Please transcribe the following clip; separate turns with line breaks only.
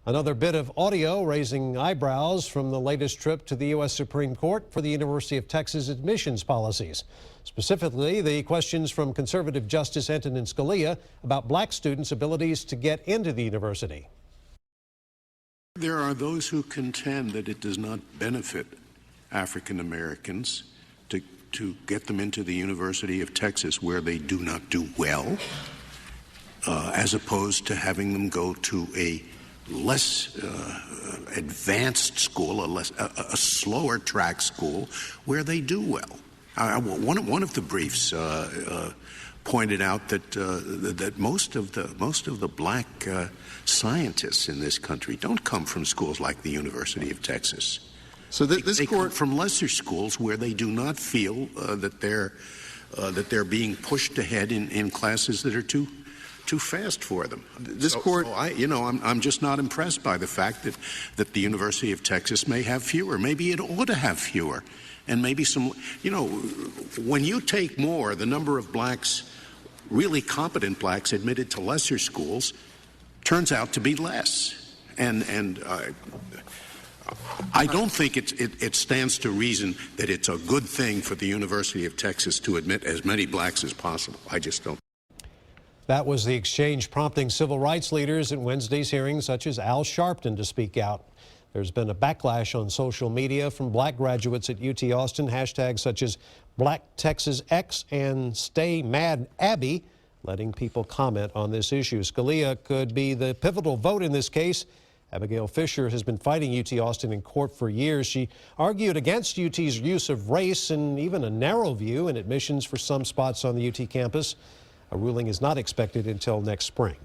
Another bit of audio raising eyebrows from the latest trip to the U.S. Supreme Court for the University of Texas admissions policies. Specifically, the questions from conservative Justice Antonin Scalia about black students' abilities to get into the university.
There are those who contend that it does not benefit African Americans to get them into the University of Texas where they do not do well, as opposed to having them go to a less advanced school, a slower track school where they do well. One of the briefs pointed out that most of the black scientists in this country don't come from schools like the University of Texas.
So they
come from lesser schools where they do not feel that they're being pushed ahead in classes that are too fast for them. I'm just not impressed by the fact that the University of Texas may have fewer. Maybe it ought to have fewer. And maybe some, when you take more, the number of blacks, really competent blacks admitted to lesser schools turns out to be less. And I don't think it stands to reason that it's a good thing for the University of Texas to admit as many blacks as possible. I just don't.
That was the exchange prompting civil rights leaders at Wednesday's hearing, such as Al Sharpton, to speak out. There's been a backlash on social media from black graduates at UT Austin, hashtags such as Black Texas X and Stay Mad Abby, letting people comment on this issue. Scalia could be the pivotal vote in this case. Abigail Fisher has been fighting UT Austin in court for years. She argued against UT's use of race and even a narrow view in admissions for some spots on the UT campus. A ruling is not expected until next spring.